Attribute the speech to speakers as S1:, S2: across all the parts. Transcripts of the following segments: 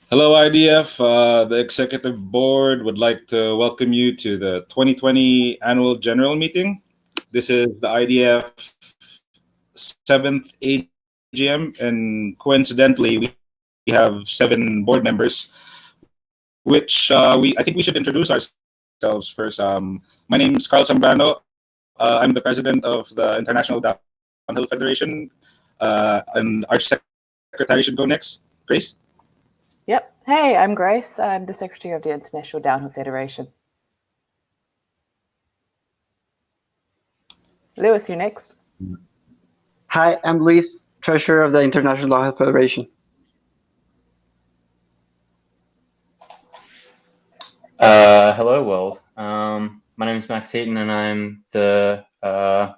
S1: Hello, IDF. The Executive Board would like to welcome you to the 2020 Annual General Meeting. This is the IDF 7th AGM, and coincidentally, we have 7 board members, which I think we should introduce ourselves first. My name is Carl Zambrano. I'm the president of the International Downhill Federation, and our secretary should go next. Grace?
S2: Yep. Hey, I'm Grace. I'm the Secretary of the International Downhill Federation. Lewis, you're next.
S3: Hi, I'm Luis, Treasurer of the International Downhill Federation.
S4: Hello, world. My name is Max Heaton, and I'm the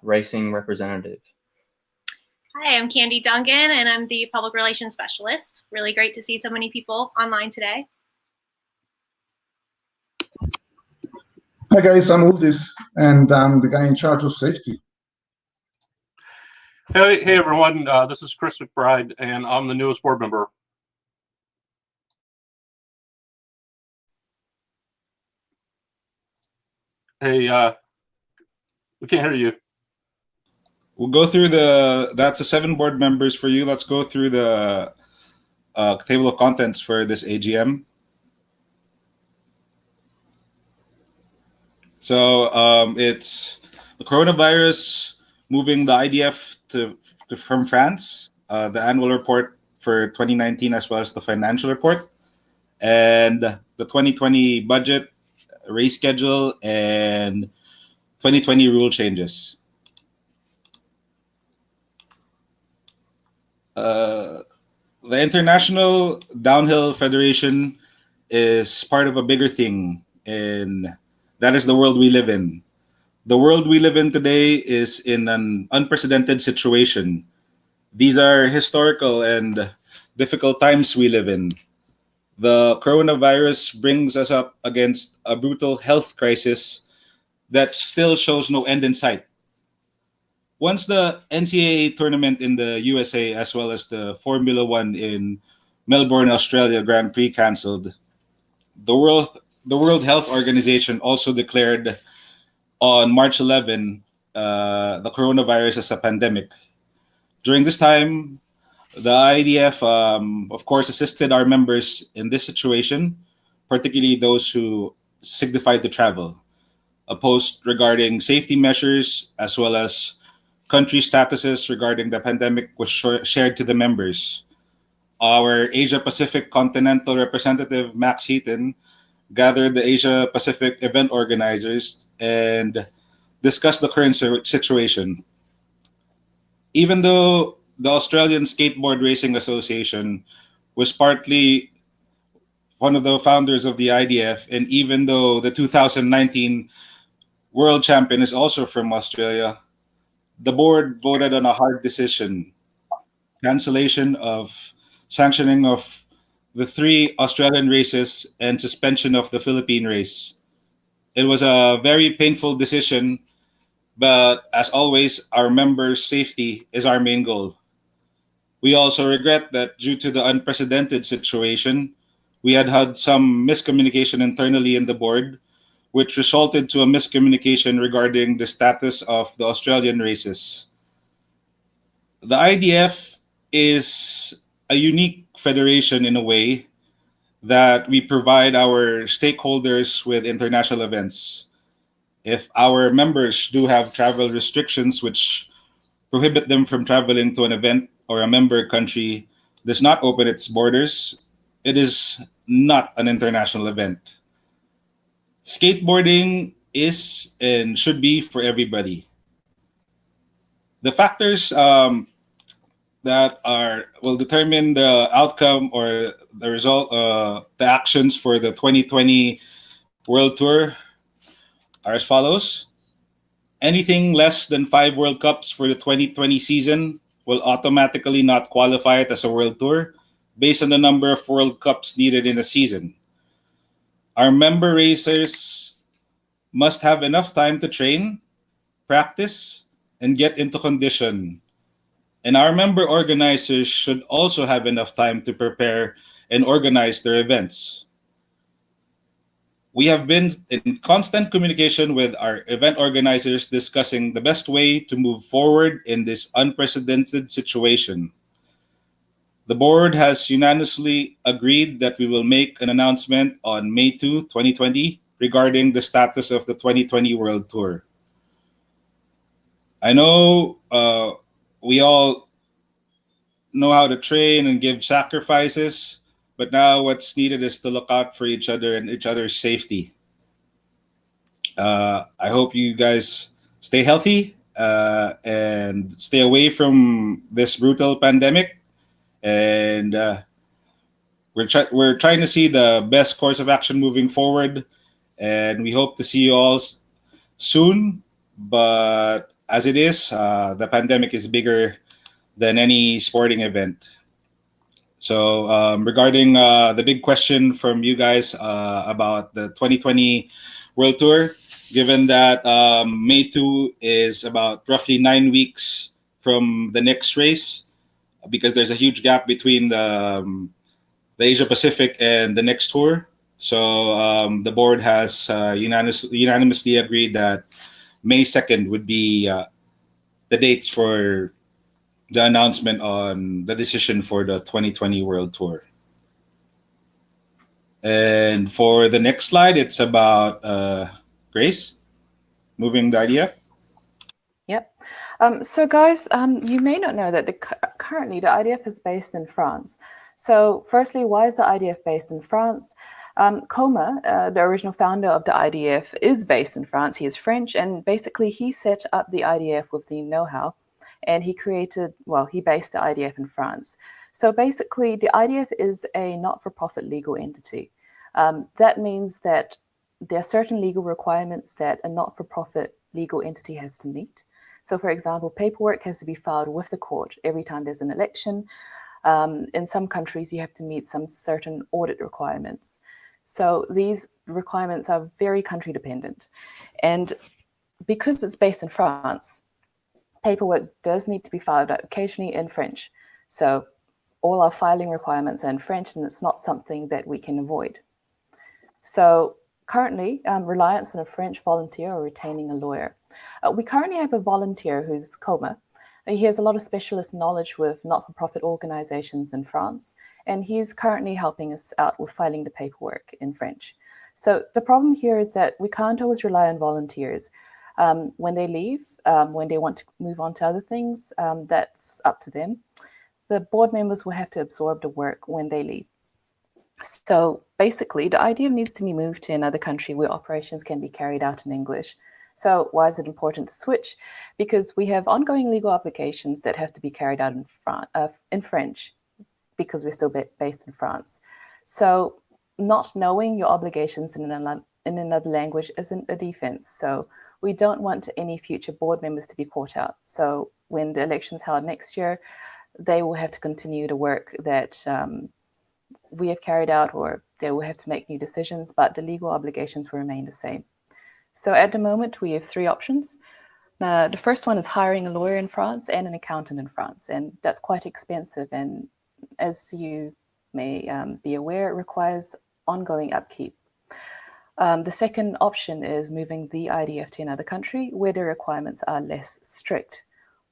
S4: racing representative.
S5: Hi, I'm Candy Duncan, and I'm the Public Relations Specialist. Really great to see so many people online today.
S6: Hi guys, I'm Uldis, and I'm the guy in charge of safety.
S7: Hey everyone, this is Chris McBride, and I'm the newest board member. Hey, we can't hear you.
S1: We'll go through that's the 7 board members for you. Let's go through the table of contents for this AGM. So it's the coronavirus moving the IDF from France, the annual report for 2019 as well as the financial report, and the 2020 budget, race schedule, and 2020 rule changes. The International Downhill Federation is part of a bigger thing, and that is the world we live in. The world we live in today is in an unprecedented situation. These are historical and difficult times we live in. The coronavirus brings us up against a brutal health crisis that still shows no end in sight. Once the NCAA tournament in the USA as well as the Formula One in Melbourne, Australia Grand Prix canceled, the World Health Organization also declared on March 11 the coronavirus as a pandemic. During this time, the IDF, of course, assisted our members in this situation, particularly those who signified to travel. A post regarding safety measures as well as country statuses regarding the pandemic was shared to the members. Our Asia Pacific Continental Representative Max Heaton gathered the Asia Pacific event organizers and discussed the current situation. Even though the Australian Skateboard Racing Association was partly one of the founders of the IDF, and even though the 2019 world champion is also from Australia, the board voted on a hard decision: cancellation of sanctioning of the 3 Australian races and suspension of the Philippine race. It was a very painful decision, but as always, our members' safety is our main goal. We also regret that due to the unprecedented situation, we had some miscommunication internally in the board, which resulted to a miscommunication regarding the status of the Australian races. The IDF is a unique federation in a way that we provide our stakeholders with international events. If our members do have travel restrictions which prohibit them from traveling to an event, or a member country does not open its borders, it is not an international event. Skateboarding is and should be for everybody. The factors that will determine the outcome or the result, the actions for the 2020 World Tour are as follows. Anything less than 5 World Cups for the 2020 season will automatically not qualify it as a World Tour based on the number of World Cups needed in a season. Our member racers must have enough time to train, practice, and get into condition. And our member organizers should also have enough time to prepare and organize their events. We have been in constant communication with our event organizers discussing the best way to move forward in this unprecedented situation. The board has unanimously agreed that we will make an announcement on May 2, 2020 regarding the status of the 2020 World Tour. I know we all know how to train and give sacrifices, but now what's needed is to look out for each other and each other's safety. I hope you guys stay healthy and stay away from this brutal pandemic. And we're trying to see the best course of action moving forward. And we hope to see you all soon. But as it is, the pandemic is bigger than any sporting event. So regarding the big question from you guys about the 2020 World Tour, given that May 2 is about roughly 9 weeks from the next race, because there's a huge gap between the Asia Pacific and the next tour. So the board has unanimously agreed that May 2nd would be the dates for the announcement on the decision for the 2020 World Tour. And for the next slide, it's about Grace, moving the IDF.
S2: Yep. So guys, you may not know that currently the IDF is based in France. So firstly, why is the IDF based in France? Coma, the original founder of the IDF, is based in France. He is French, and basically he set up the IDF with the know-how, and he based the IDF in France. So basically, the IDF is a not-for-profit legal entity. That means that there are certain legal requirements that a not-for-profit legal entity has to meet. So for example, paperwork has to be filed with the court every time there's an election. In some countries, you have to meet some certain audit requirements. So these requirements are very country dependent. And because it's based in France, paperwork does need to be filed occasionally in French. So all our filing requirements are in French, and it's not something that we can avoid. So currently, reliance on a French volunteer or retaining a lawyer. We currently have a volunteer who's Coma. He has a lot of specialist knowledge with not-for-profit organizations in France, and he's currently helping us out with filing the paperwork in French. So the problem here is that we can't always rely on volunteers. When they leave, when they want to move on to other things, that's up to them. The board members will have to absorb the work when they leave. So basically, the IDF needs to be moved to another country where operations can be carried out in English. So why is it important to switch? Because we have ongoing legal obligations that have to be carried out in French, because we're still based in France. So not knowing your obligations in another language isn't a defense. So we don't want any future board members to be caught out. So when the election's held next year, they will have to continue the work that we have carried out, or they will have to make new decisions, but the legal obligations will remain the same. So at the moment, we have 3 options. The first one is hiring a lawyer in France and an accountant in France, and that's quite expensive. And as you may be aware, it requires ongoing upkeep. The second option is moving the IDF to another country where the requirements are less strict,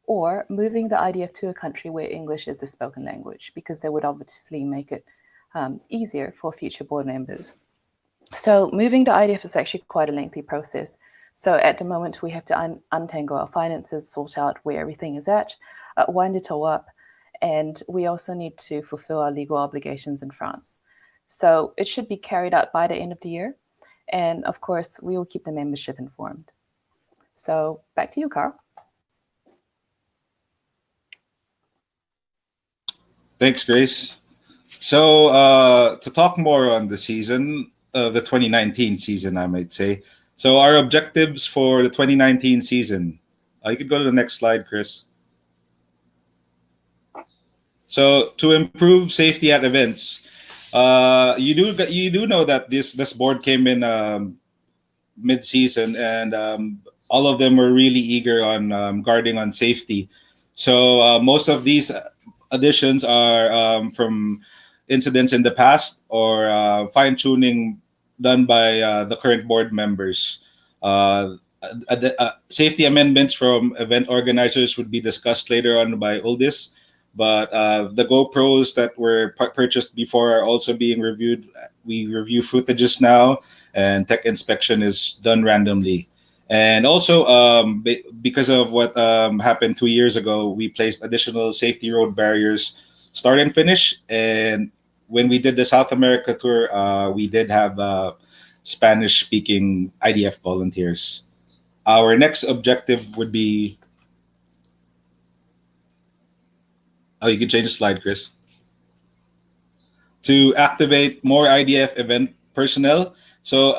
S2: or moving the IDF to a country where English is the spoken language, because that would obviously make it easier for future board members. So moving the IDF is actually quite a lengthy process. So at the moment, we have to untangle our finances, sort out where everything is at, wind it all up, and we also need to fulfill our legal obligations in France. So it should be carried out by the end of the year. And of course, we will keep the membership informed. So back to you, Carl.
S1: Thanks, Grace. So to talk more on the season, the 2019 season, I might say. So our objectives for the 2019 season. You could go to the next slide, Chris. So to improve safety at events, you do know that this board came in mid-season, and all of them were really eager on guarding on safety. So most of these additions are from incidents in the past or fine tuning done by the current board members. Safety amendments from event organizers would be discussed later on by Uldis, but the GoPros that were purchased before are also being reviewed. We review footages now, and tech inspection is done randomly. And also, because of what happened 2 years ago, we placed additional safety road barriers, start and finish. And when we did the South America tour, we did have Spanish-speaking IDF volunteers. Our next objective would be... Oh, you can change the slide, Chris. To activate more IDF event personnel. So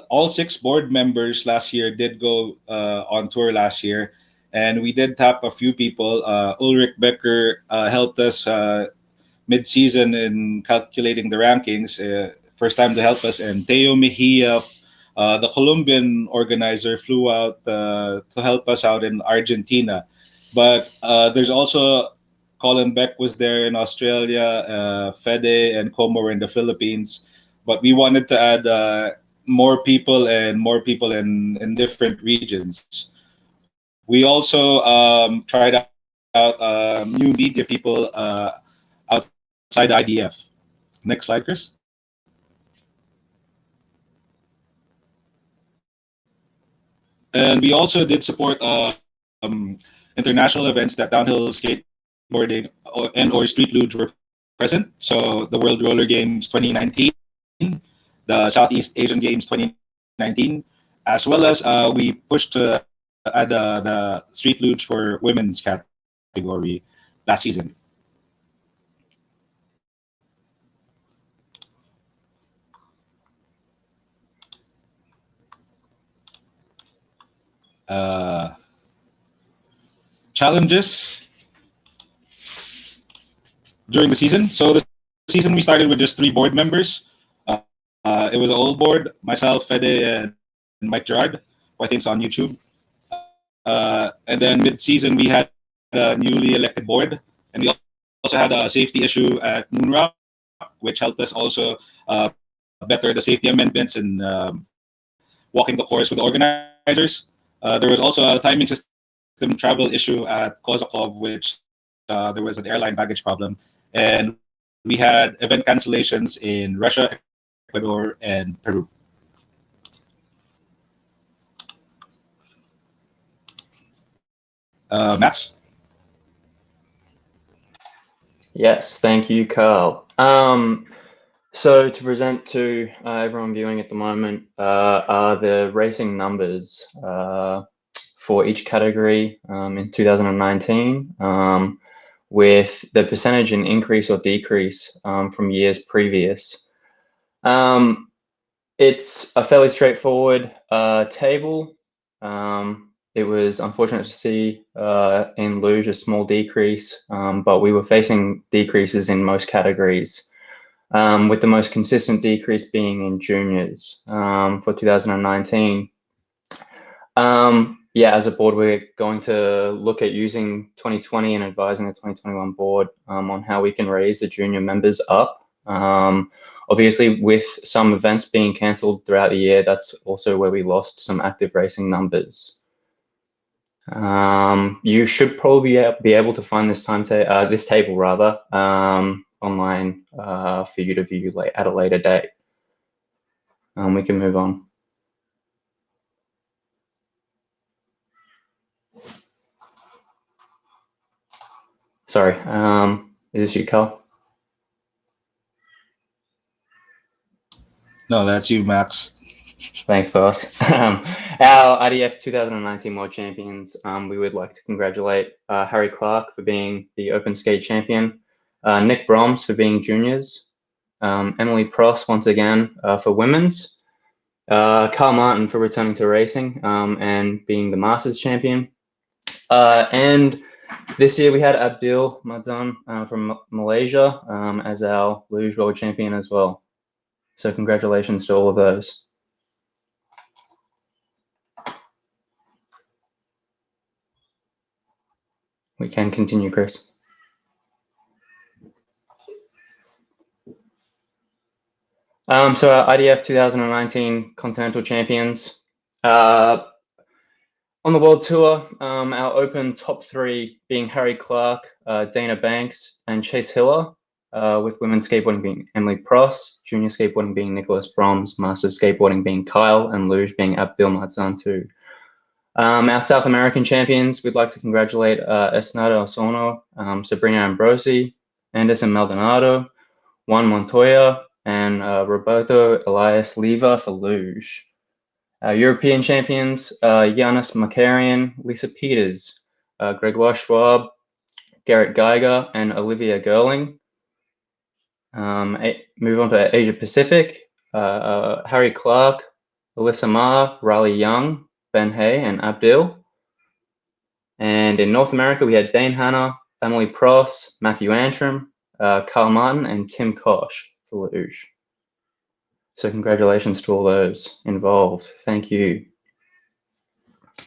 S1: all 6 board members last year did go on tour last year, and we did tap a few people. Ulrich Becker helped us mid-season in calculating the rankings, first time to help us, and Teo Mejia, the Colombian organizer, flew out to help us out in Argentina. But there's also Colin Beck was there in Australia, Fede and Como were in the Philippines. But we wanted to add more people in different regions. We also tried out new media people outside IDF. Next slide, Chris. And we also did support international events that downhill skateboarding and/or street luge were present. So the World Roller Games 2019, the Southeast Asian Games 2019, as well as we pushed to add the street luge for women's category last season. Challenges during the season. So the season we started with just 3 board members. It was an old board, myself, Fede, and Mike Gerard, who I think is on YouTube. And then mid-season we had a newly elected board, and we also had a safety issue at Moonrock, which helped us also better the safety amendments and walking the course with the organizers. There was also a timing system travel issue at Kozakov, which there was an airline baggage problem. And we had event cancellations in Russia, Ecuador, and Peru. Max?
S4: Yes, thank you, Carl. So to present to everyone viewing at the moment are the racing numbers for each category in 2019, with the percentage in increase or decrease from years previous. It's a fairly straightforward table. It was unfortunate to see in luge a small decrease, but we were facing decreases in most categories, with the most consistent decrease being in juniors for 2019. Yeah, as a board, we're going to look at using 2020 and advising the 2021 board on how we can raise the junior members up. Obviously, with some events being cancelled throughout the year, that's also where we lost some active racing numbers. You should probably be able to find this this table rather online for you to view at a later date. We can move on. Sorry, is this you, Carl?
S1: No, that's you, Max.
S4: Thanks, boss. Our IDF 2019 World Champions, we would like to congratulate Harry Clark for being the Open Skate Champion, Nick Broms for being juniors, Emily Pross once again for women's, Carl Martin for returning to racing and being the Masters Champion. And this year we had Abdul Madzan from Malaysia as our Luge World Champion as well. So congratulations to all of those. We can continue, Chris. So our IDF 2019 Continental Champions. On the World Tour, our open top 3 being Harry Clark, Dana Banks, and Chase Hiller, with women's skateboarding being Emily Pross, junior skateboarding being Nicholas Broms, masters skateboarding being Kyle, and luge being Abdul Matzan. Our South American champions, we'd like to congratulate Esnada Osono, Sabrina Ambrosi, Anderson Maldonado, Juan Montoya, and Roberto Elias Leva for luge. European champions, Giannis Makarian, Lisa Peters, Gregoire Schwab, Garrett Geiger, and Olivia Gerling. Move on to Asia Pacific, Harry Clark, Alyssa Ma, Riley Young, Ben Hay, and Abdil. And in North America, we had Dane Hanna, Emily Pross, Matthew Antrim, Carl Martin, and Tim Kosh for luge. So congratulations to all those involved. Thank you.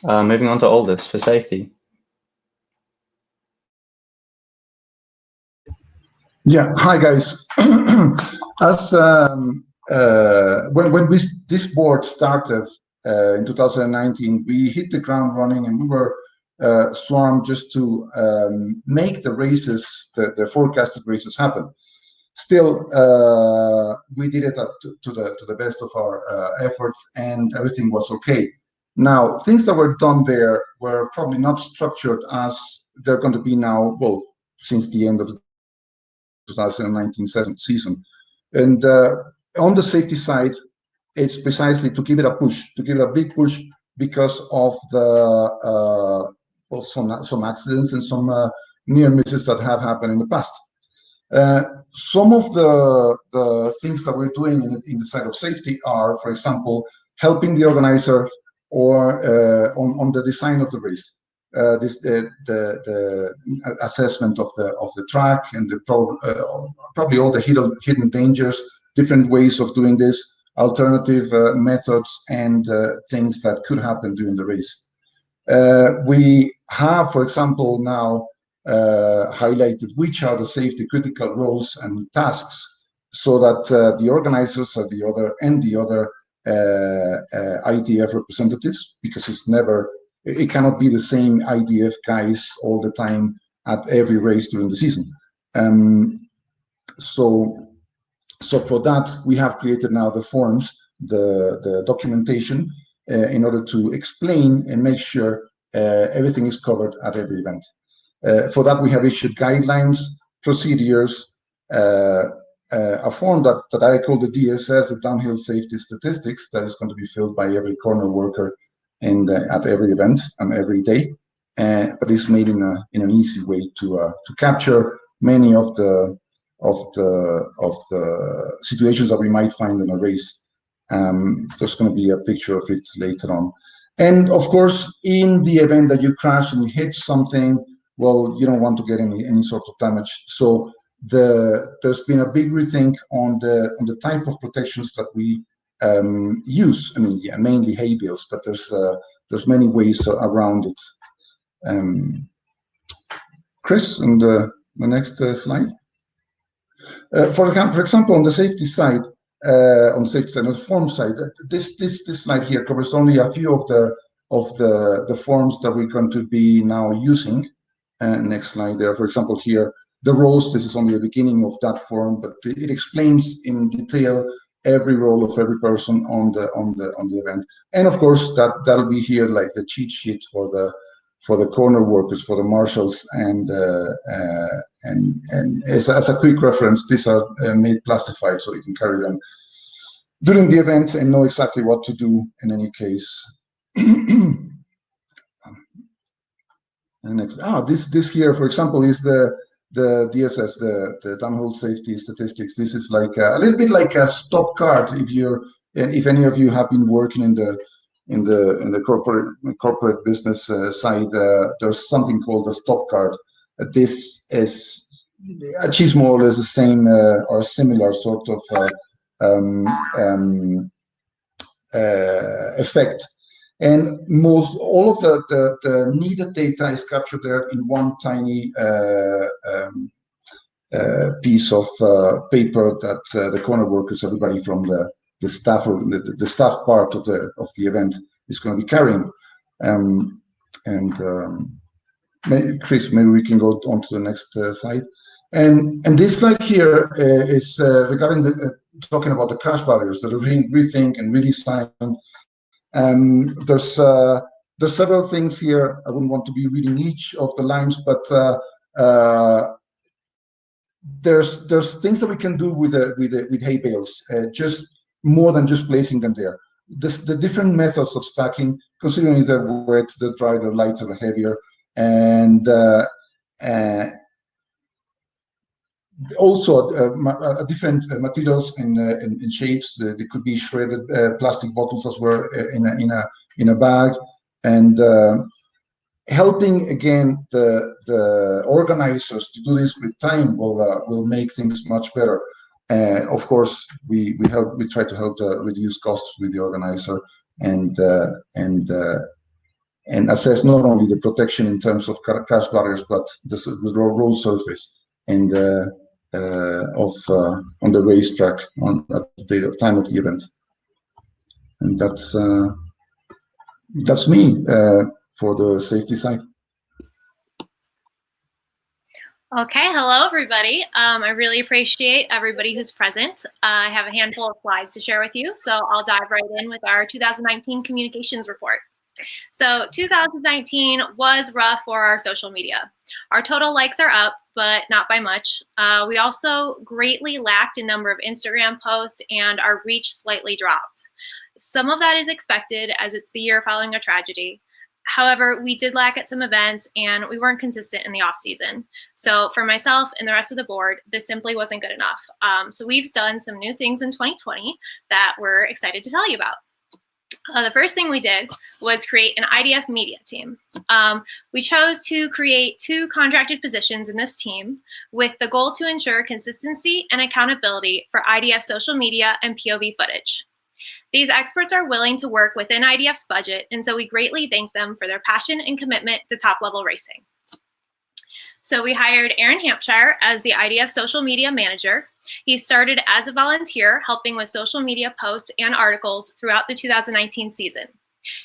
S4: Moving on to Aldous for safety.
S6: Yeah, hi guys. As when this board started in 2019, we hit the ground running, and we were swarmed just to make the races, the forecasted races, happen. Still, we did it to the best of our efforts, and everything was okay. Now, things that were done there were probably not structured as they're going to be now, well, since the end of the 2019 season. And on the safety side, it's precisely to give it a push, to give it a big push, because of the well, some accidents and some near misses that have happened in the past. Some of the things that we're doing in the side of safety are, for example, helping the organizer or on the design of the race. The assessment of the track and probably all the hidden dangers, different ways of doing this, alternative methods, and things that could happen during the race. We have, for example, now highlighted which are the safety critical roles and tasks, so that the organizers are the other IDF representatives, because it cannot be the same IDF guys all the time at every race during the season. So for that, we have created now the forms, the documentation, in order to explain and make sure everything is covered at every event. For that, we have issued guidelines, procedures, a form that I call the DSS, the Downhill Safety Statistics, that is going to be filled by every corner worker at every event and every day, but it's made in an easy way to capture many of the situations that we might find in a race. There's going to be a picture of it later on. And of course, in the event that you crash and you hit something, well, you don't want to get any sort of damage. So there's been a big rethink on the type of protections that we use. I mean, yeah, mainly hay bales, but there's many ways around it. Chris, on the next slide. For example, on the safety side, on the form side, this slide here covers only a few of the forms that we're going to be now using. Next slide there. For example, here the roles. This is only the beginning of that form, but it explains in detail every role of every person on the event. And of course, that'll be here like the cheat sheet for the corner workers, for the marshals, and as a quick reference, these are made plastified, so you can carry them during the event and know exactly what to do in any case. And next, this here, for example, is the DSS, the Downhill Safety Statistics. This is like a little bit like a stop card. If any of you have been working in the corporate business side, there's something called a stop card. This achieves more or less the same or similar sort of effect. And all of the needed data is captured there in one tiny piece of paper that the corner workers, everybody from the staff or the staff part of the event is going to be carrying. Chris, maybe we can go on to the next slide. And this slide here is regarding talking about the crash barriers, the rethink and redesign. There's several things here. I wouldn't want to be reading each of the lines, but there's things that we can do with hay bales, just more than just placing them there. The different methods of stacking, considering they're wet, they're dry, they're lighter, they're heavier, and also different materials and shapes. They could be shredded plastic bottles as well in a bag, and helping again the organizers to do this with time will make things much better. Of course, we try to help reduce costs with the organizer and assess not only the protection in terms of crash barriers, but the road surface and on the racetrack at the time of the event. And that's me for the safety side.
S5: Okay, hello everybody. I really appreciate everybody who's present. I have a handful of slides to share with you, so I'll dive right in with our 2019 communications report. So 2019 was rough for our social media. Our total likes are up, but not by much. We also greatly lacked in number of Instagram posts, and our reach slightly dropped. Some of that is expected, as it's the year following a tragedy. However, we did lack at some events, and we weren't consistent in the off season. So for myself and the rest of the board, this simply wasn't good enough. So we've done some new things in 2020 that we're excited to tell you about. The first thing we did was create an IDF media team. We chose to create 2 contracted positions in this team with the goal to ensure consistency and accountability for IDF social media and POV footage. These experts are willing to work within IDF's budget, and so we greatly thank them for their passion and commitment to top-level racing. So we hired Aaron Hampshire as the IDF social media manager. He started as a volunteer, helping with social media posts and articles throughout the 2019 season.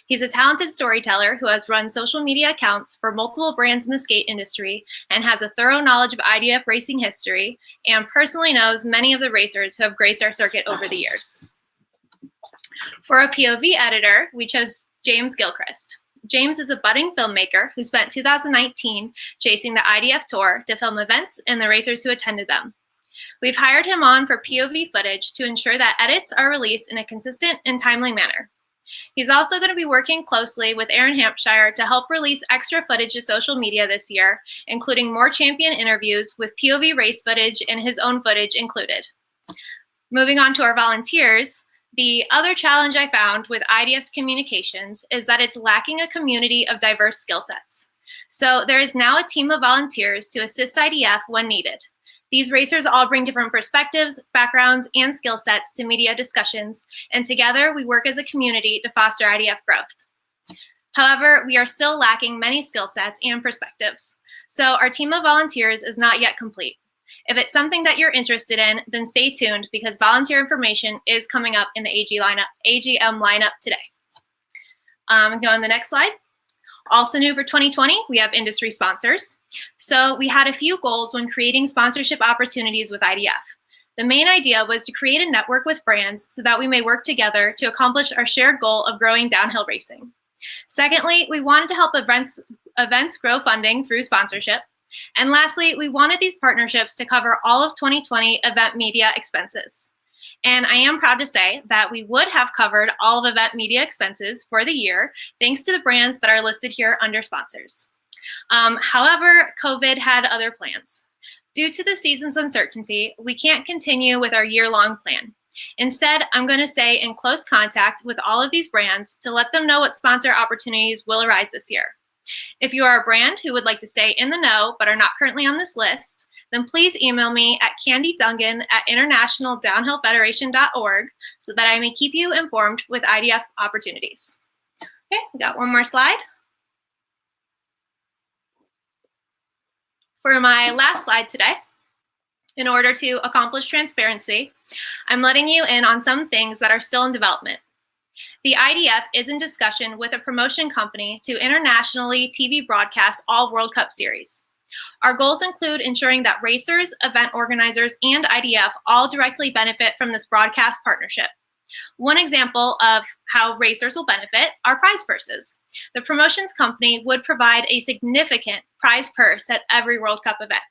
S5: He's a talented storyteller who has run social media accounts for multiple brands in the skate industry and has a thorough knowledge of IDF racing history and personally knows many of the racers who have graced our circuit over the years. For a POV editor, we chose James Gilchrist. James is a budding filmmaker who spent 2019 chasing the IDF Tour to film events and the racers who attended them. We've hired him on for POV footage to ensure that edits are released in a consistent and timely manner. He's also going to be working closely with Aaron Hampshire to help release extra footage to social media this year, including more champion interviews with POV race footage and his own footage included. Moving on to our volunteers, the other challenge I found with IDF's communications is that it's lacking a community of diverse skill sets. So there is now a team of volunteers to assist IDF when needed. These racers all bring different perspectives, backgrounds, and skill sets to media discussions, and together we work as a community to foster IDF growth. However, we are still lacking many skill sets and perspectives. So our team of volunteers is not yet complete. If it's something that you're interested in, then stay tuned because volunteer information is coming up in the AGM lineup today. Go on the next slide. Also new for 2020, we have industry sponsors. So we had a few goals when creating sponsorship opportunities with IDF. The main idea was to create a network with brands so that we may work together to accomplish our shared goal of growing downhill racing. Secondly, we wanted to help events grow funding through sponsorship. And lastly, we wanted these partnerships to cover all of 2020 event media expenses. And I am proud to say that we would have covered all of event media expenses for the year, thanks to the brands that are listed here under sponsors. However, COVID had other plans. Due to the season's uncertainty, we can't continue with our year-long plan. Instead, I'm going to stay in close contact with all of these brands to let them know what sponsor opportunities will arise this year. If you are a brand who would like to stay in the know but are not currently on this list, then please email me at candydungan@internationaldownhillfederation.org so that I may keep you informed with IDF opportunities. Okay, we got one more slide. For my last slide today, In order to accomplish transparency, I'm letting you in on some things that are still in development. The IDF is in discussion with a promotion company to internationally TV broadcast all World Cup series. Our goals include ensuring that racers, event organizers, and IDF all directly benefit from this broadcast partnership. One example of how racers will benefit are prize purses. The promotions company would provide a significant prize purse at every World Cup event.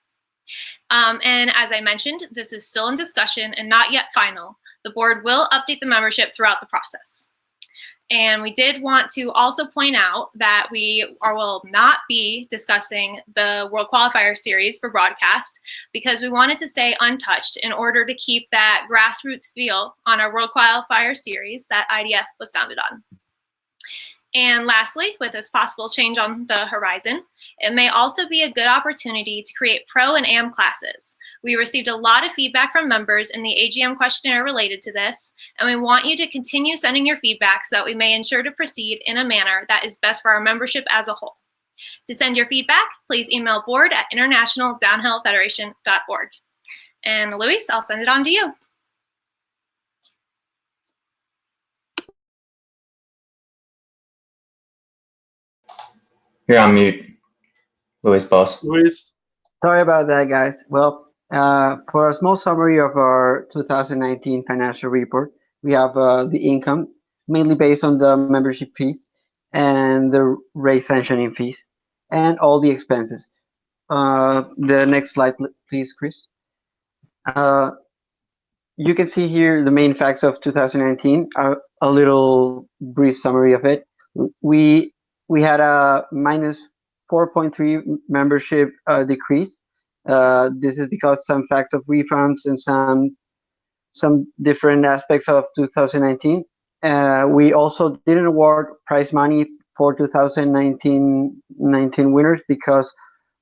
S5: And as I mentioned, this is still in discussion and not yet final. The board will update the membership throughout the process. And we did want to also point out that we will not be discussing the World Qualifier Series for broadcast because we wanted to stay untouched in order to keep that grassroots feel on our World Qualifier Series that IDF was founded on. And lastly, with this possible change on the horizon, it may also be a good opportunity to create pro and am classes. We received a lot of feedback from members in the AGM questionnaire related to this, and we want you to continue sending your feedback so that we may ensure to proceed in a manner that is best for our membership as a whole. To send your feedback, please email board@internationaldownhillfederation.org. And Luis, I'll send it on to you.
S4: You're on mute, Luis Boss.
S7: Luis?
S3: Sorry about that, guys. Well, for a small summary of our 2019 financial report, we have the income, mainly based on the membership fees and the race sanctioning fees, and all the expenses. The next slide, please, Chris. You can see here the main facts of 2019, a little brief summary of it. We had a minus 4.3 membership decrease. This is because some facts of refunds and some different aspects of 2019. We also didn't award prize money for 2019 winners because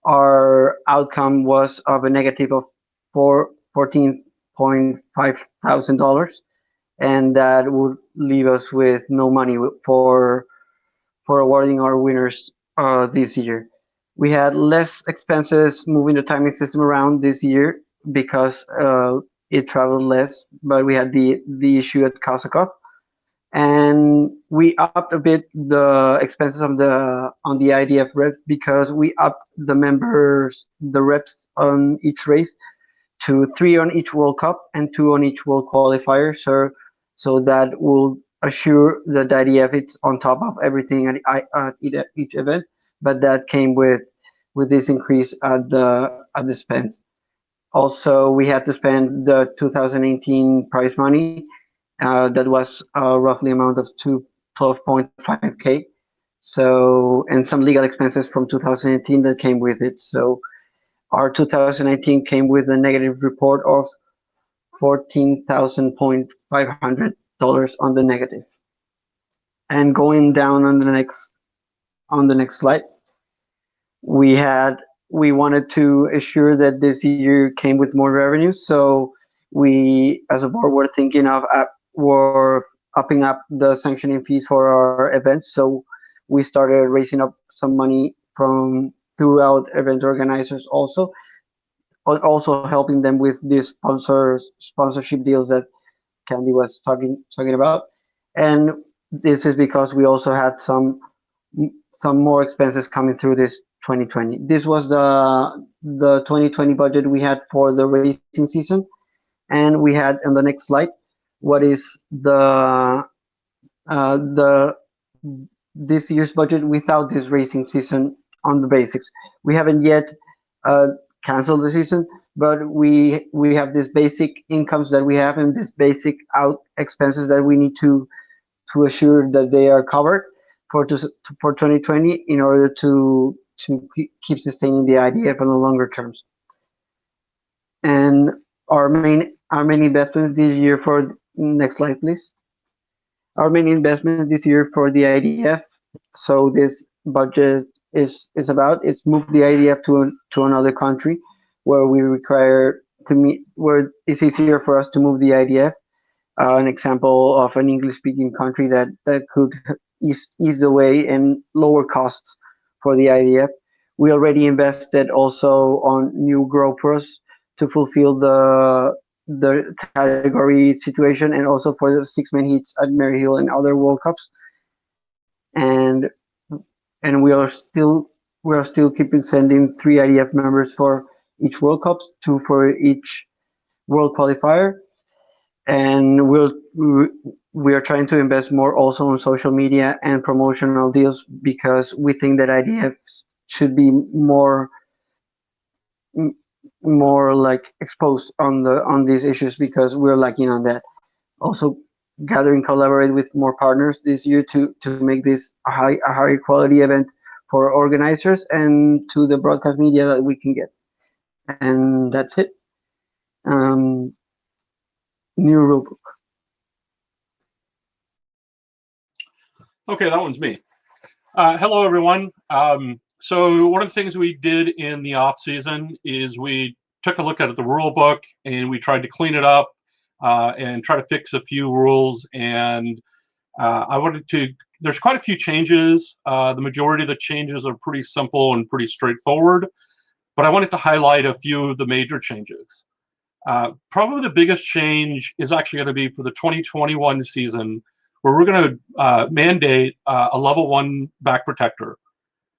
S3: our outcome was of a negative of $14.5 thousand, and that would leave us with no money for awarding our winners this year. We had less expenses moving the timing system around this year because it traveled less, but we had the issue at Kazakov, and we upped a bit the expenses on the IDF rep because we upped the reps on each race to 3 on each World Cup and 2 on each World Qualifier. So that will assure that the IDF it's on top of everything at each event, but that came with this increase at the spend. Also, we had to spend the 2018 prize money that was roughly amount of 12.5K. So, and some legal expenses from 2018 that came with it. So our 2019 came with a negative report of $14,500 on the negative. And going down on the next slide, we wanted to assure that this year came with more revenue. So we, as a board, were thinking of upping up the sanctioning fees for our events. So we started raising up some money throughout event organizers, also helping them with these sponsorship deals that Candy was talking about. And this is because we also had some more expenses coming through this 2020. This was the 2020 budget we had for the racing season, and we had on the next slide what is this year's budget without this racing season on the basics. We haven't yet canceled the season, but we have these basic incomes that we have and this basic out expenses that we need to assure that they are covered for 2020 in order to keep sustaining the IDF on the longer terms. And our main investment this year for next slide, please. Our main investment this year for the IDF. So this budget is about move the IDF to another country where we require where it's easier for us to move the IDF. An example of an English-speaking country that could ease the way and lower costs for the IDF. We already invested also on new GoPros to fulfill the category situation, and also for the 6-man heats at Maryhill and other World Cups. And we are still keeping sending 3 IDF members for each World Cups, 2 for each World Qualifier, and we are trying to invest more also on social media and promotional deals, because we think that IDF should be more like exposed on these issues, because we're lacking on that. Also, collaborate with more partners this year to make this a high quality event for organizers and to the broadcast media that we can get. And that's it. New rulebook.
S7: Okay, that one's me. Hello, everyone. So one of the things we did in the off season is we took a look at the rule book and we tried to clean it up and try to fix a few rules. And there's quite a few changes. The majority of the changes are pretty simple and pretty straightforward, but I wanted to highlight a few of the major changes. Probably the biggest change is actually going to be for the 2021 season, where we're going to mandate a level 1 back protector.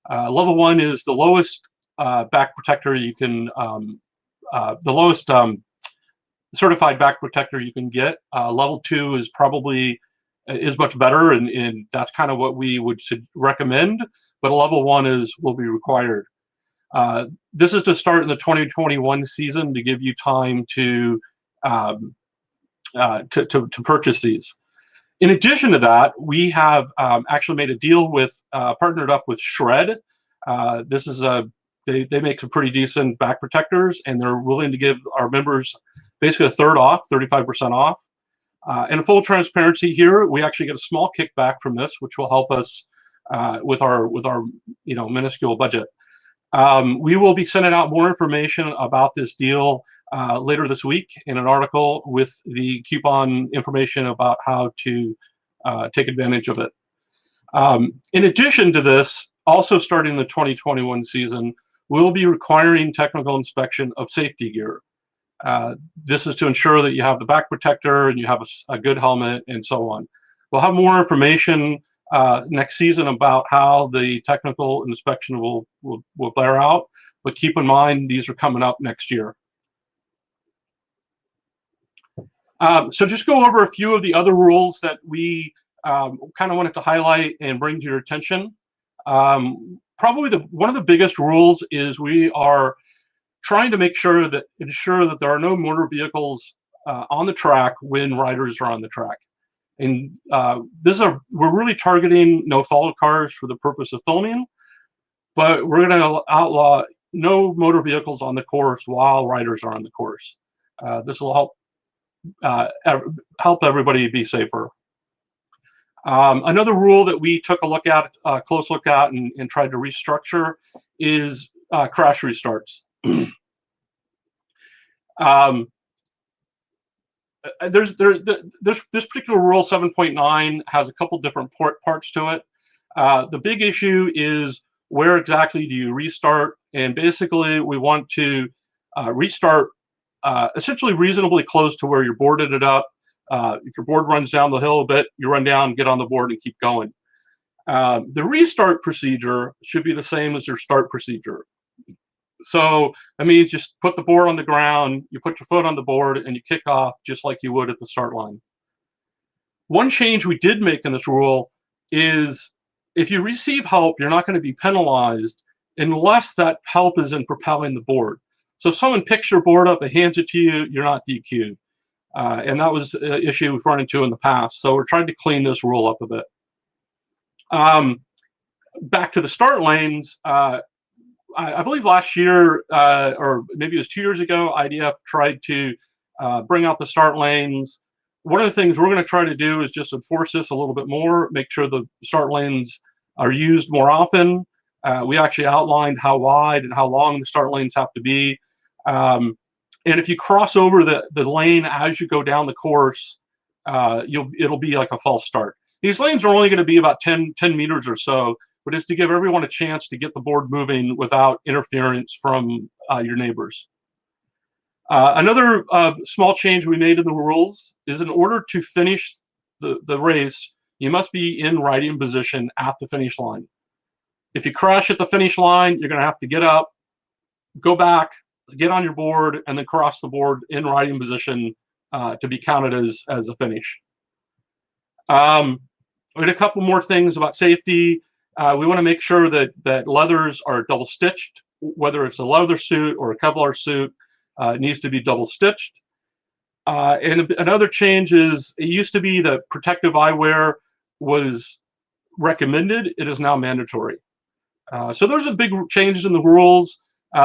S7: Level 1 is the lowest back protector you can, the lowest certified back protector you can get. Level 2 is much better, and that's kind of what we would recommend. But a level 1 will be required. This is to start in the 2021 season to give you time to purchase these. In addition to that, we have actually made a deal partnered up with Shred. This is they make some pretty decent back protectors, and they're willing to give our members basically a third off, 35% off. And full transparency here, we actually get a small kickback from this, which will help us with our minuscule budget. We will be sending out more information about this deal later this week in an article with the coupon information about how to take advantage of it. In addition to this, also starting the 2021 season, we'll be requiring technical inspection of safety gear. This is to ensure that you have the back protector and you have a good helmet and so on. We'll have more information next season about how the technical inspection will bear out, but keep in mind these are coming up next year. So just go over a few of the other rules that we kind of wanted to highlight and bring to your attention. Probably one of the biggest rules is we are trying to ensure that there are no motor vehicles on the track when riders are on the track. And we're really targeting no fault cars for the purpose of filming, but we're going to outlaw no motor vehicles on the course while riders are on the course. This will help everybody be safer. Another rule that we took a close look at and tried to restructure is crash restarts. This particular rule 7.9 has a couple different parts to it. The big issue is where exactly do you restart, and basically we want to restart essentially reasonably close to where you boarded it up. If your board runs down the hill a bit, you run down, get on the board, and keep going. The restart procedure should be the same as your start procedure. So that means just put the board on the ground, you put your foot on the board, and you kick off just like you would at the start line. One change we did make in this rule is if you receive help, you're not going to be penalized unless that help is in propelling the board. So if someone picks your board up and hands it to you, you're not DQ'd. And that was an issue we've run into in the past. So we're trying to clean this rule up a bit. Back to the start lanes, I believe last year, or maybe it was 2 years ago, IDF tried to bring out the start lanes. One of the things we're going to try to do is just enforce this a little bit more, make sure the start lanes are used more often. We actually outlined how wide and how long the start lanes have to be. And if you cross over the lane as you go down the course, it'll be like a false start. These lanes are only going to be about 10 meters or so, but it's to give everyone a chance to get the board moving without interference from your neighbors. Another small change we made in the rules is in order to finish the race, you must be in riding position at the finish line. If you crash at the finish line, you're going to have to get up, go back, get on your board, and then cross the board in riding position to be counted as a finish. We had a couple more things about safety. We want to make sure that leathers are double stitched, whether it's a leather suit or a Kevlar suit. It needs to be double stitched. And another change is, it used to be that protective eyewear was recommended. It is now mandatory. So those are the big changes in the rules.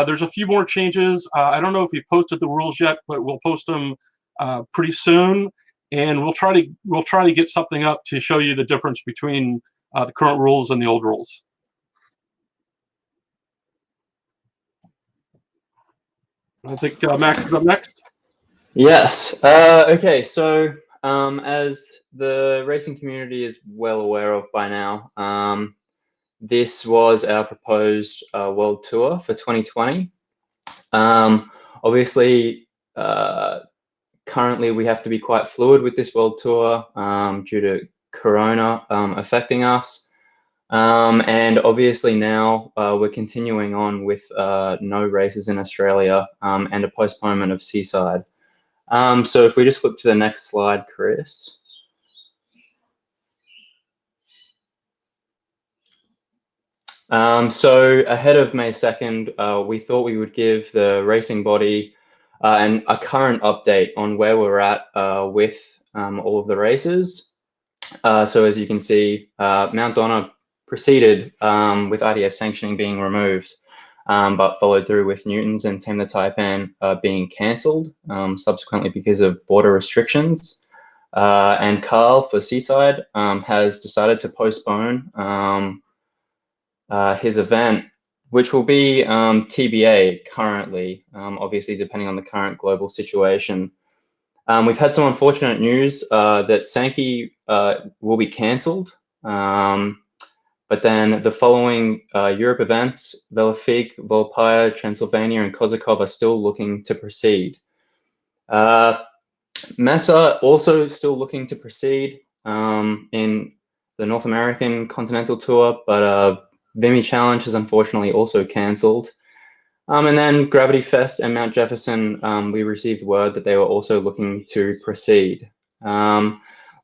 S7: There's a few more changes. I don't know if we posted the rules yet, but we'll post them pretty soon. And we'll try to get something up to show you the difference between the current rules and the old rules. I think Max is up next.
S4: Yes. Okay. So as the racing community is well aware of by now, this was our proposed world tour for 2020. Obviously, currently we have to be quite fluid with this world tour due to Corona affecting us. And obviously now we're continuing on with no races in Australia and a postponement of Seaside. So if we just flip to the next slide, Chris. So ahead of May 2nd, we thought we would give the racing body a current update on where we're at with all of the races. So as you can see, Mount Donna proceeded with IDF sanctioning being removed, but followed through with Newtons and Tame the Taipan being cancelled subsequently because of border restrictions. And Carl for Seaside has decided to postpone his event, which will be TBA currently, obviously depending on the current global situation. We've had some unfortunate news that Sankey will be cancelled, but then the following Europe events, Velofig, Volpire, Transylvania, and Kozakov are still looking to proceed. Mesa also still looking to proceed in the North American Continental Tour, but Vimy Challenge has unfortunately also cancelled. And then Gravity Fest and Mount Jefferson, we received word that they were also looking to proceed.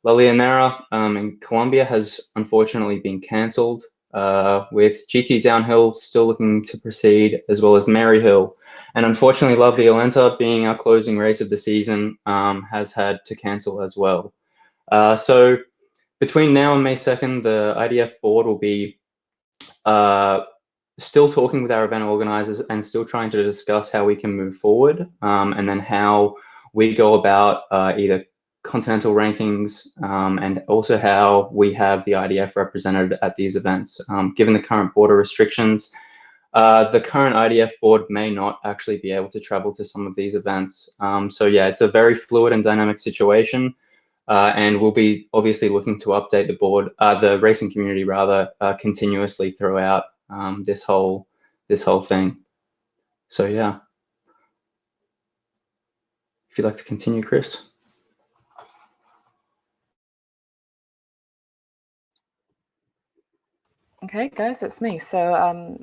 S4: La Leonera in Colombia has unfortunately been cancelled, with GT Downhill still looking to proceed, as well as Maryhill. And unfortunately, La Violenta, being our closing race of the season, has had to cancel as well. So between now and May 2nd, the IDF board will be still talking with our event organizers and still trying to discuss how we can move forward, and then how we go about either continental rankings and also how we have the IDF represented at these events. Given the current border restrictions, the current IDF board may not actually be able to travel to some of these events. So yeah, it's a very fluid and dynamic situation. And we'll be obviously looking to update the board, the racing community rather, continuously throughout this whole thing. So yeah, if you'd like to continue, Chris.
S2: Okay, guys, it's me. So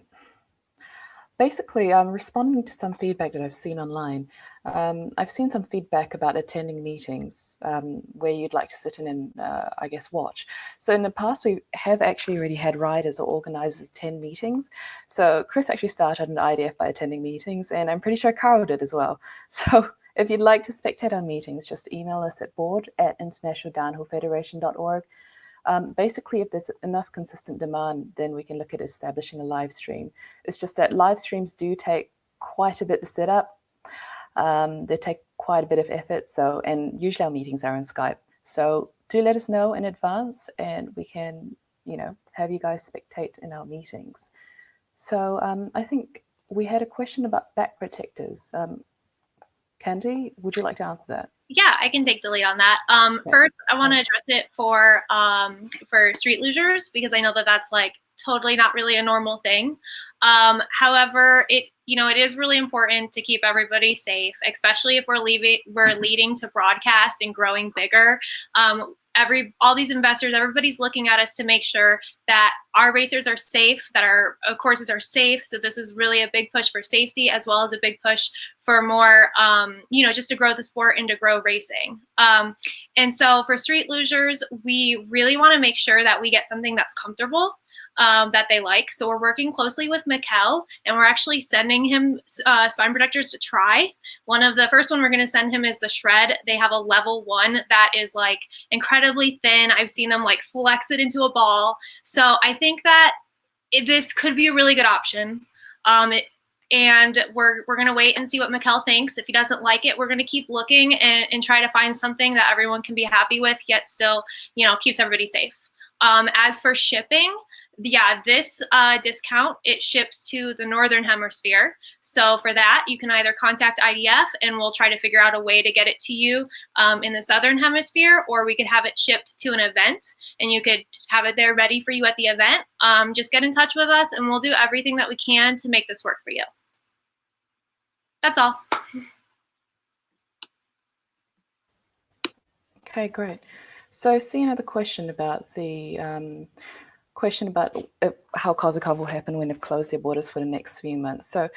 S2: basically, I'm responding to some feedback that I've seen online. I've seen some feedback about attending meetings where you'd like to sit in and, I guess, watch. So in the past, we have actually already had riders or organizers attend meetings. So Chris actually started an IDF by attending meetings, and I'm pretty sure Carl did as well. So if you'd like to spectate our meetings, just email us at board@internationaldownhillfederation.org. Basically, if there's enough consistent demand, then we can look at establishing a live stream. It's just that live streams do take quite a bit to set up. They take quite a bit of effort. So, and usually our meetings are on Skype. So do let us know in advance, and we can, have you guys spectate in our meetings. So I think we had a question about back protectors. Candy, would you like to answer that?
S5: Yeah, I can take the lead on that. First, I want to address it for street losers, because I know that that's like totally not really a normal thing. However, it it is really important to keep everybody safe, especially if we're leading to broadcast and growing bigger. All these investors, everybody's looking at us to make sure that our racers are safe, that our courses are safe. So this is really a big push for safety, as well as a big push for more, just to grow the sport and to grow racing. And so for street lugers, we really want to make sure that we get something that's comfortable, that they like. So we're working closely with Mikkel, and we're actually sending him spine protectors to try. The first one we're going to send him is the Shred. They have a level 1 that is like incredibly thin. I've seen them like flex it into a ball. So I think that this could be a really good option. And we're going to wait and see what Mikkel thinks. If he doesn't like it, we're going to keep looking and try to find something that everyone can be happy with, yet still, keeps everybody safe. As for shipping, this discount, it ships to the Northern Hemisphere. So for that, you can either contact IDF and we'll try to figure out a way to get it to you in the Southern Hemisphere, or we could have it shipped to an event and you could have it there ready for you at the event. Just get in touch with us and we'll do everything that we can to make this work for you. That's all.
S2: Okay, great. So I see another question about how Kozakov will happen when they've closed their borders for the next few months. So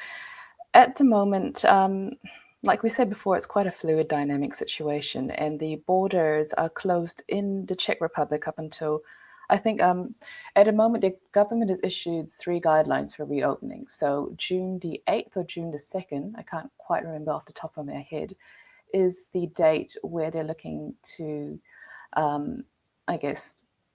S2: at the moment, like we said before, it's quite a fluid dynamic situation, and the borders are closed in the Czech Republic up until, I think, at the moment, the government has issued 3 guidelines for reopening. So June the 8th or June the 2nd, I can't quite remember off the top of my head, is the date where they're looking to,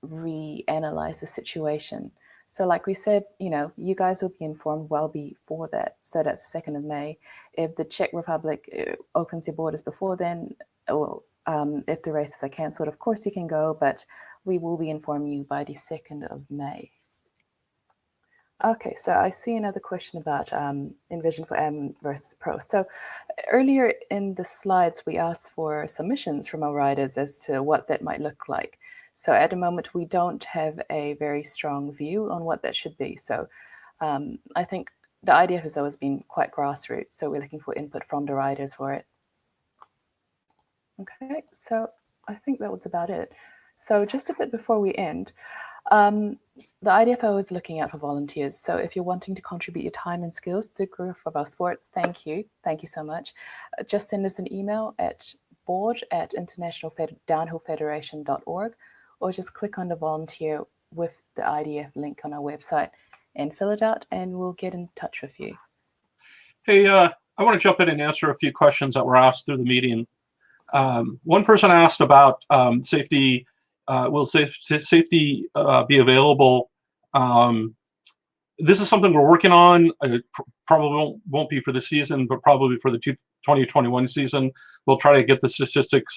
S2: reanalyze the situation. So like we said, you guys will be informed well before that. So that's the 2nd of May. If the Czech Republic opens their borders before then, or if the races are cancelled, of course you can go, but we will be informing you by the 2nd of May. Okay, so I see another question about Envision for Am versus Pro. So earlier in the slides, we asked for submissions from our riders as to what that might look like. So at the moment, we don't have a very strong view on what that should be. So I think the IDF has always been quite grassroots, so we're looking for input from the riders for it. Okay, so I think that was about it. So just a bit before we end, the IDFO is looking out for volunteers. So if you're wanting to contribute your time and skills to the growth of our sport, thank you. Thank you so much. Just send us an email at board@internationaldownhillfederation.org, or just click on the volunteer with the IDF link on our website and fill it out, and we'll get in touch with you.
S7: Hey, I want to jump in and answer a few questions that were asked through the meeting. One person asked about safety. Will safety be available? This is something we're working on. Probably won't be for the season, but probably for the 2021 season. We'll try to get the statistics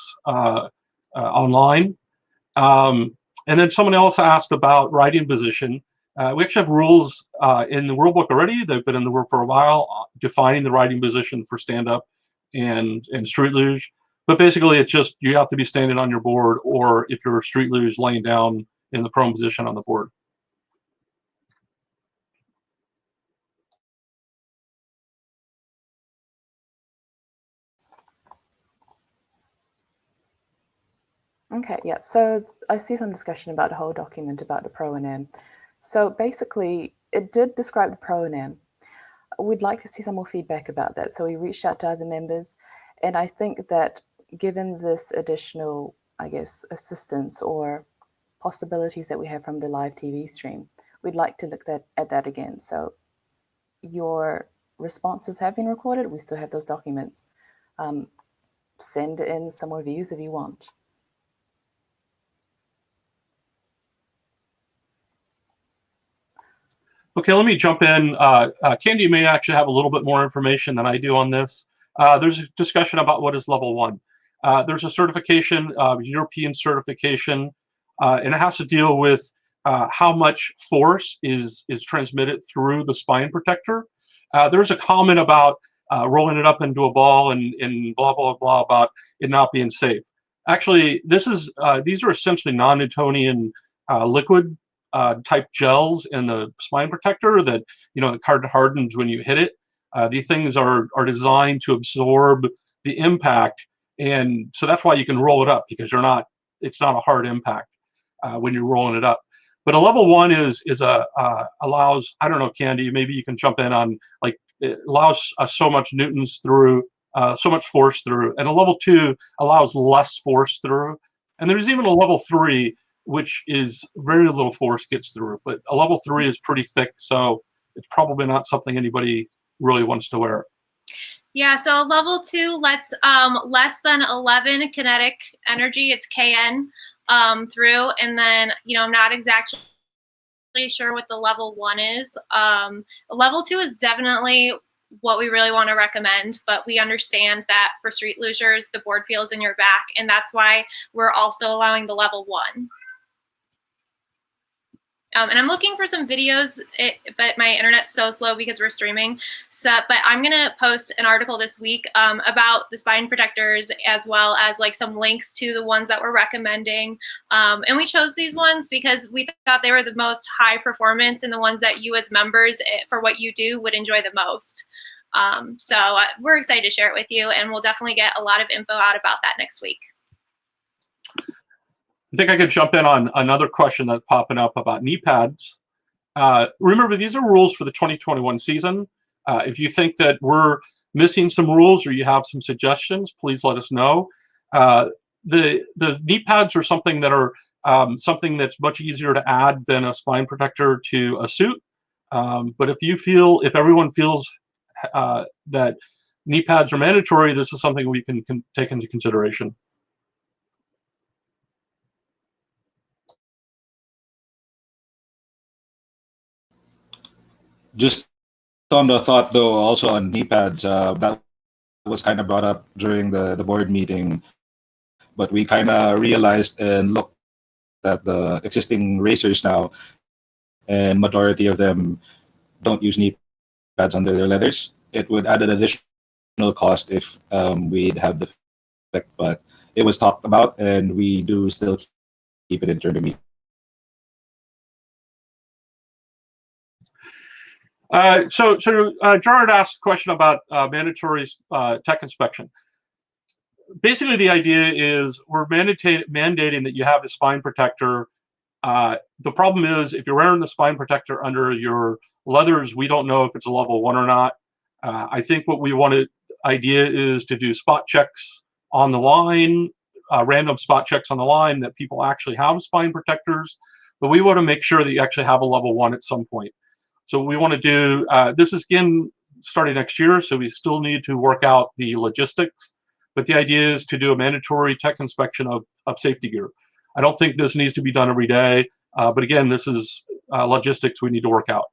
S7: online. And then someone else asked about riding position. We actually have rules in the rule book already. They've been in the work for a while, defining the riding position for stand-up and street luge. But basically, it's just you have to be standing on your board, or if you're a street luge, laying down in the prone position on the board.
S2: Okay, yeah. So I see some discussion about the whole document about the Pro and Am. So basically, it did describe the Pro and Am. We'd like to see some more feedback about that. So we reached out to other members, and I think that given this additional, assistance or possibilities that we have from the live TV stream, we'd like to look at that again. So your responses have been recorded. We still have those documents. Send in some more views if you want.
S7: Okay, let me jump in. Candy may actually have a little bit more information than I do on this. There's a discussion about what is level 1. There's a certification, European certification, and it has to deal with how much force is transmitted through the spine protector. There's a comment about rolling it up into a ball and blah, blah, blah about it not being safe. Actually, these are essentially non-Newtonian liquid type gels in the spine protector that, it hardens when you hit it. These things are designed to absorb the impact, and so that's why you can roll it up, because it's not a hard impact when you're rolling it up. But a level 1 allows, I don't know, Candy, maybe you can jump in on, like, it allows so much newtons through, so much force through, and a level 2 allows less force through. And there's even a level 3, which is very little force gets through, but a level 3 is pretty thick, so it's probably not something anybody really wants to wear.
S5: Yeah, so level 2 lets less than 11 kinetic energy, it's KN, through, and then, I'm not exactly sure what the level 1 is. Level 2 is definitely what we really want to recommend, but we understand that for street losers, the board feels in your back, and that's why we're also allowing the level 1. And I'm looking for some videos, but my internet's so slow because we're streaming. But I'm gonna post an article this week about the spine protectors, as well as like some links to the ones that we're recommending. And we chose these ones because we thought they were the most high performance and the ones that you as members, for what you do, would enjoy the most. So we're excited to share it with you, and we'll definitely get a lot of info out about that next week.
S7: I think I could jump in on another question that's popping up about knee pads. Remember, these are rules for the 2021 season. If you think that we're missing some rules or you have some suggestions, please let us know. The knee pads are something that are something that's much easier to add than a spine protector to a suit. But if everyone feels that knee pads are mandatory, this is something we can take into consideration.
S1: Just on the thought, though, also on knee pads, that was kind of brought up during the board meeting, but we kind of realized and looked at the existing racers now, and majority of them don't use knee pads under their leathers. It would add an additional cost if we'd have the effect, but it was talked about, and we do still keep it in during the meeting.
S7: So Gerard asked a question about mandatory tech inspection. Basically, the idea is we're mandating that you have a spine protector. The problem is, if you're wearing the spine protector under your leathers, we don't know if it's a level 1 or not. I think what we idea is to do spot checks on the line, random spot checks on the line, that people actually have spine protectors, but we want to make sure that you actually have a level 1 at some point. So we want to do, this is again starting next year, so we still need to work out the logistics, but the idea is to do a mandatory tech inspection of safety gear. I don't think this needs to be done every day, but again, this is logistics we need to work out.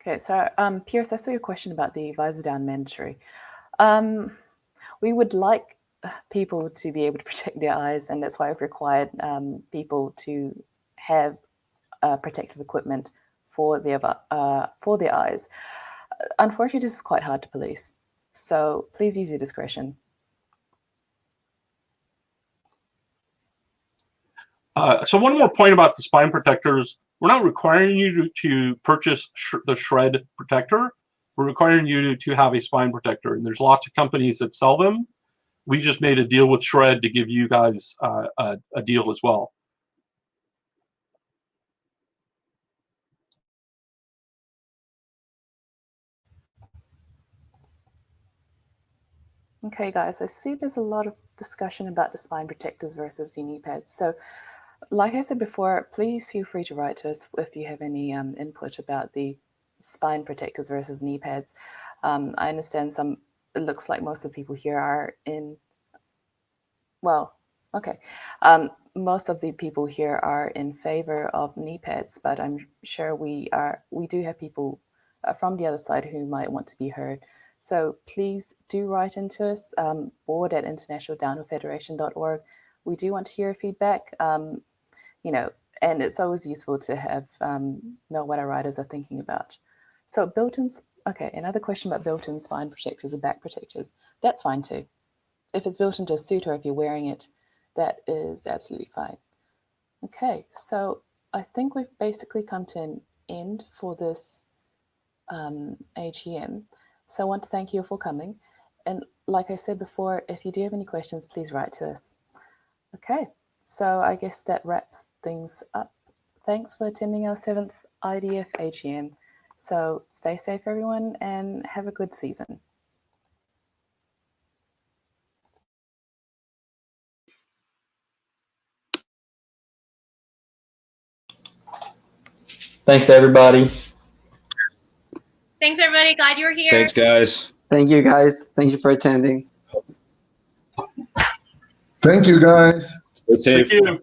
S2: Okay, so Pierce, I saw your question about the visor down mandatory. We would like people to be able to protect their eyes, and that's why we've required people to have protective equipment for their eyes. Unfortunately, this is quite hard to police, so please use your discretion.
S7: So one more point about the spine protectors. We're not requiring you to purchase the Shred protector. We're requiring you to have a spine protector, and there's lots of companies that sell them. We just made a deal with Shred to give you guys a deal as well.
S2: Okay, guys, I see there's a lot of discussion about the spine protectors versus the knee pads. So, like I said before, please feel free to write to us if you have any input about the spine protectors versus knee pads. I understand it looks like most of the people here are in, well, okay. Most of the people here are in favor of knee pads, but I'm sure we do have people from the other side who might want to be heard. So please do write into us, board@internationaldownhillfederation.org. We do want to hear feedback, and it's always useful to have know what our writers are thinking about. So built-in Okay, another question about built-in spine protectors or back protectors. That's fine too. If it's built into a suit or if you're wearing it, that is absolutely fine. Okay, so I think we've basically come to an end for this AGM. So I want to thank you for coming. And like I said before, if you do have any questions, please write to us. Okay, so I guess that wraps things up. Thanks for attending our 7th IDF AGM. So stay safe, everyone, and have a good season.
S4: Thanks, everybody.
S5: Thanks, everybody. Glad you were here.
S1: Thanks, guys.
S3: Thank you, guys. Thank you for attending.
S6: Thank you, guys.
S1: Stay safe.
S7: Thank you.